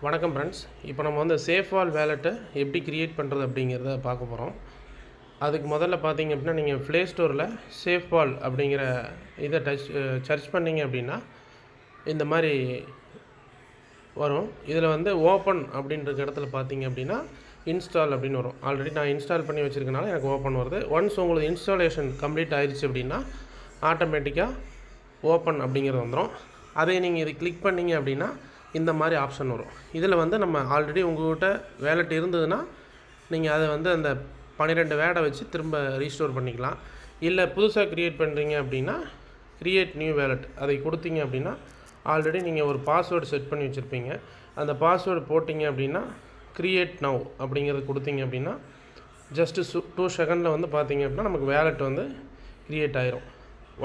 வணக்கம் ஃப்ரெண்ட்ஸ். இப்போ நம்ம வந்து சேஃப்வால் வேலெட்டை எப்படி கிரியேட் பண்ணுறது அப்படிங்கிறத பார்க்க போகிறோம். அதுக்கு முதல்ல பார்த்தீங்க அப்படின்னா, நீங்கள் ப்ளே ஸ்டோரில் சேஃப்வால் அப்படிங்கிற இதை சர்ச் பண்ணிங்க அப்படின்னா இந்த மாதிரி வரும். இதில் வந்து ஓப்பன் அப்படின்ற இடத்துல பார்த்தீங்க அப்படின்னா இன்ஸ்டால் அப்படின்னு வரும். ஆல்ரெடி நான் இன்ஸ்டால் பண்ணி வச்சுருக்கனால எனக்கு ஓப்பன் வருது. ஒன்ஸ் உங்களுக்கு இன்ஸ்டாலேஷன் கம்ப்ளீட் ஆயிடுச்சு அப்படின்னா ஆட்டோமேட்டிக்காக ஓப்பன் அப்படிங்கிறது வந்துடும். அதை நீங்கள் இது கிளிக் பண்ணிங்க அப்படின்னா இந்த மாதிரி ஆப்ஷன் வரும். இதில் வந்து நம்ம ஆல்ரெடி உங்கள்கிட்ட வேலெட் இருந்ததுன்னா நீங்கள் அதை வந்து அந்த 12 வேடை வச்சு திரும்ப ரீஸ்டோர் பண்ணிக்கலாம். இல்லை புதுசாக க்ரியேட் பண்ணுறீங்க அப்படின்னா க்ரியேட் நியூ வேலெட் அதை கொடுத்தீங்க அப்படின்னா ஆல்ரெடி நீங்கள் ஒரு பாஸ்வேர்டு செட் பண்ணி வச்சுருப்பீங்க. அந்த பாஸ்வேர்டு போட்டிங்க அப்படின்னா க்ரியேட் நவ் அப்படிங்கிறது கொடுத்தீங்க அப்படின்னா ஜஸ்ட்டு 2 செகண்டில் வந்து பார்த்தீங்க அப்படின்னா நமக்கு வேலெட் வந்து க்ரியேட் ஆயிரும்.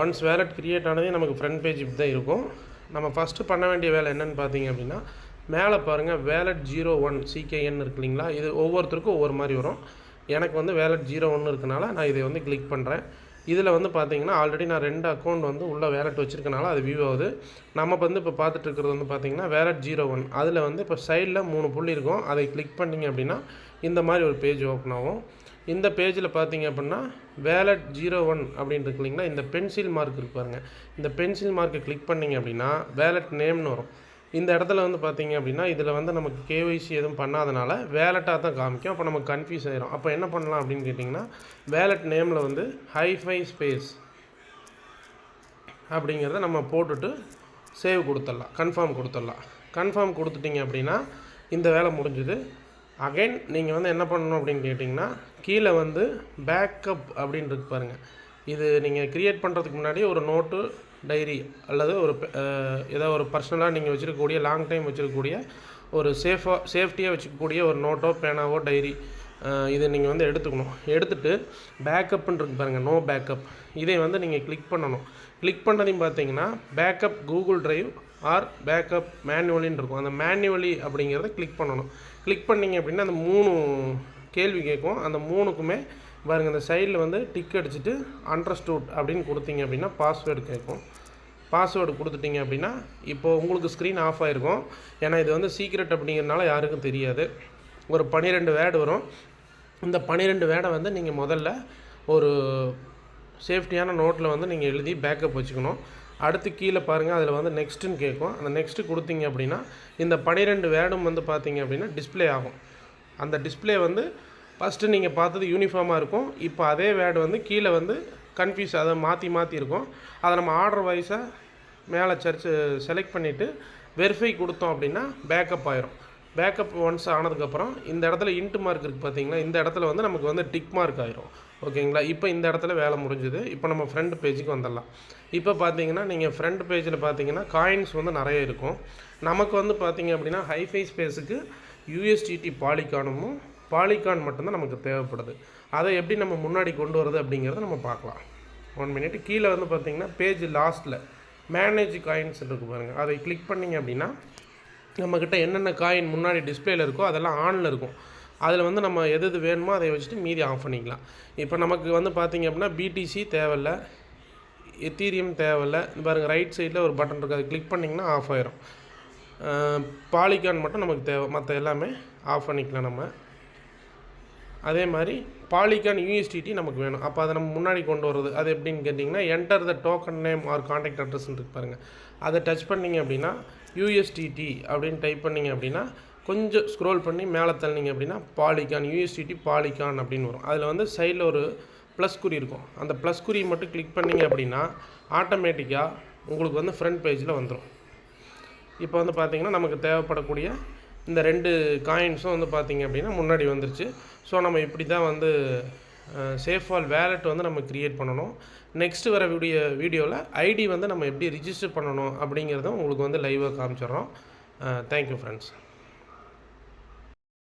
ஒன்ஸ் வேலெட் க்ரியேட் ஆனதே நமக்கு ஃப்ரண்ட் பேஜ் இப்படி தான் இருக்கும். நம்ம ஃபஸ்ட்டு பண்ண வேண்டிய வேலை என்னென்னு பார்த்தீங்க அப்படின்னா, மேலே பாருங்கள் வேலெட் 01 CKN இருக்கு இல்லைங்களா, இது ஒவ்வொருத்தருக்கும் ஒவ்வொரு மாதிரி வரும். எனக்கு வந்து வேலெட் 01 இருக்கனால நான் இதை வந்து கிளிக் பண்ணுறேன். இதில் வந்து பார்த்தீங்கன்னா ஆல்ரெடி நான் 2 அக்கௌண்ட் வந்து உள்ள வேலெட் வச்சுருக்கனால அது வியூ ஆகுது. நம்ம வந்து இப்போ பார்த்துட்டு இருக்கிறது வந்து பார்த்தீங்கன்னா வேலெட் 01. அதில் வந்து இப்போ சைடில் 3 புள்ளி இருக்கும். அதை கிளிக் பண்ணிங்க அப்படின்னா இந்த மாதிரி ஒரு பேஜ் ஓப்பன் ஆகும். இந்த பேஜில் பார்த்தீங்க அப்படின்னா வேலெட் 01 அப்படின்னு இருக்கு இல்லைங்களா, இந்த பென்சில் மார்க் இருக்கு பாருங்கள். இந்த பென்சில் மார்க்கை கிளிக் பண்ணிங்க அப்படின்னா வேலெட் நேம்னு வரும். இந்த இடத்துல வந்து பார்த்தீங்க அப்படின்னா இதில் வந்து நமக்கு கேஒய்சி எதுவும் பண்ணாதனால வேலெட்டாக தான் காமிக்கும். அப்போ நமக்கு கன்ஃபியூஸ் ஆயிரும். அப்போ என்ன பண்ணலாம் அப்படின்னு கேட்டிங்கன்னா, வேலெட் நேமில் வந்து ஹைஃபை ஸ்பேஸ் அப்படிங்கிறத நம்ம போட்டுட்டு சேவ் கொடுத்துடலாம், கன்ஃபார்ம் கொடுத்துடலாம். கன்ஃபார்ம் கொடுத்துட்டிங்க அப்படின்னா இந்த வேலை முடிஞ்சுது. அகைன் நீங்கள் வந்து என்ன பண்ணணும் அப்படின்னு கேட்டிங்கன்னா, கீழே வந்து பேக்கப் அப்படின்னு இருக்கு பாருங்கள். இது நீங்கள் க்ரியேட் பண்ணுறதுக்கு முன்னாடி ஒரு நோட்டு, டைரி அல்லது ஒரு ஏதோ ஒரு பர்சனலாக நீங்கள் வச்சுருக்கக்கூடிய லாங் டைம் வச்சுருக்கக்கூடிய ஒரு சேஃப்டியாக வச்சுக்கக்கூடிய ஒரு நோட்டோ, பேனாவோ, டைரி இதை நீங்கள் வந்து எடுத்துக்கணும். எடுத்துகிட்டு பேக்கப்புன்னு இருக்கு பாருங்கள், நோ பேக்கப், இதை வந்து நீங்கள் கிளிக் பண்ணணும். கிளிக் பண்ணதையும் பார்த்தீங்கன்னா backup Google drive or backup மேனுவலின்னு இருக்கும். அந்த மேனுவலி அப்படிங்கிறத கிளிக் பண்ணணும். கிளிக் பண்ணிங்க அப்படின்னா அந்த 3 கேள்வி கேட்கும். அந்த 3க்குமே பாருங்கள், இந்த சைடில் வந்து டிக் அடிச்சுட்டு அண்டர்ஸ்டூட் அப்படின்னு கொடுத்தீங்க அப்படின்னா பாஸ்வேர்டு கேட்கும். பாஸ்வேர்டு கொடுத்துட்டிங்க அப்படின்னா இப்போது உங்களுக்கு ஸ்க்ரீன் ஆஃப் ஆகிருக்கும். ஏன்னா இது வந்து சீக்ரெட் அப்படிங்கிறதுனால யாருக்கும் தெரியாது. ஒரு 12 வேர்டு வரும். இந்த 12 வேர்டை வந்து நீங்கள் முதல்ல ஒரு சேஃப்டியான நோட்டில் வந்து நீங்கள் எழுதி பேக்கப் வச்சுக்கணும். அடுத்து கீழே பாருங்கள், அதில் வந்து நெக்ஸ்ட்டுன்னு கேட்கும். அந்த நெக்ஸ்ட்டு கொடுத்தீங்க அப்படின்னா இந்த 12 வேர்டும் வந்து பார்த்தீங்க அப்படின்னா டிஸ்பிளே ஆகும். அந்த டிஸ்பிளே வந்து ஃபஸ்ட்டு நீங்கள் பார்த்தது யூனிஃபார்மாக இருக்கும். இப்போ அதே வேர்டு வந்து கீழே வந்து கன்ஃபியூஸ், அதை மாற்றி இருக்கும். அதை நம்ம ஆர்டர் வைஸாக மேலே செலக்ட் பண்ணிவிட்டு வெரிஃபை கொடுத்தோம் அப்படின்னா பேக்கப் ஆயிரும். பேக்கப் ஒன்ஸ் ஆனதுக்கப்புறம் இந்த இடத்துல இன்ட் மார்க் இருக்குது பார்த்தீங்களா, இந்த இடத்துல வந்து நமக்கு வந்து டிக் மார்க் ஆயிரும். ஓகேங்களா, இப்போ இந்த இடத்துல வேலை முடிஞ்சுது. இப்போ நம்ம ஃப்ரண்ட் பேஜுக்கு வந்துடலாம். இப்போ பார்த்தீங்கன்னா நீங்கள் ஃப்ரண்ட் பேஜில் பார்த்தீங்கன்னா காயின்ஸ் வந்து நிறைய இருக்கும். நமக்கு வந்து பார்த்தீங்க அப்படின்னா ஹைஃபை ஸ்பேஸுக்கு USDT பாலிகான் மட்டும்தான் நமக்கு தேவைப்படுது. அதை எப்படி நம்ம முன்னாடி கொண்டு வரது அப்படிங்கிறத நம்ம பார்க்கலாம். 1 மினிட். கீழே வந்து பார்த்தீங்கன்னா பேஜ் லாஸ்ட்டில் மேனேஜ் காயின்ஸ் இருக்கு பாருங்கள், அதை கிளிக் பண்ணிங்க அப்படின்னா நம்மக்கிட்ட என்னென்ன காயின் முன்னாடி டிஸ்பிளேயில் இருக்கோ அதெல்லாம் ஆனில் இருக்கும். அதில் வந்து நம்ம எது வேணுமோ அதை வச்சுட்டு மீதி ஆஃப் பண்ணிக்கலாம். இப்போ நமக்கு வந்து பார்த்திங்க அப்படின்னா BTC தேவையில்லை, எத்தீரியம் தேவையில்லை. பாருங்கள் ரைட் சைடில் ஒரு பட்டன் இருக்குது, அதை கிளிக் பண்ணிங்கன்னா ஆஃப் ஆயிரும். பாலிகான் மட்டும் நமக்கு தேவை, மற்ற எல்லாமே ஆஃப் பண்ணிக்கலாம் நம்ம. அதே மாதிரி பாலிகான் USDT நமக்கு வேணும். அப்போ அதை நம்ம முன்னாடி கொண்டு வரது அது எப்படின்னு கேட்டிங்கன்னா, enter the token name or contact அட்ரஸ்ன்னு இருக்கு பாருங்கள். அதை டச் பண்ணிங்க அப்படின்னா USDT அப்படின்னு டைப் பண்ணிங்க அப்படின்னா கொஞ்சம் ஸ்க்ரோல் பண்ணி மேலே தள்ளிங்க அப்படின்னா பாலிகான் USDT பாலிகான் அப்படின்னு வரும். அதில் வந்து சைடில் ஒரு ப்ளஸ் குறி இருக்கும். அந்த ப்ளஸ் குறியை மட்டும் கிளிக் பண்ணிங்க அப்படின்னா ஆட்டோமேட்டிக்காக உங்களுக்கு வந்து ஃப்ரண்ட் பேஜில் வந்துடும். இப்போ வந்து பார்த்திங்கன்னா நமக்கு தேவைப்படக்கூடிய இந்த 2 காயின்ஸும் வந்து பார்த்திங்க அப்படின்னா முன்னாடி வந்துருச்சு. ஸோ நம்ம இப்படி தான் வந்து சேஃப்வால் வேலெட் வந்து நம்ம க்ரியேட் பண்ணணும். நெக்ஸ்ட்டு வர வீடியோவில் ஐடி வந்து நம்ம எப்படி ரிஜிஸ்டர் பண்ணணும் அப்படிங்கிறதும் உங்களுக்கு வந்து லைவாக காமிச்சிடுறோம். Thank you friends.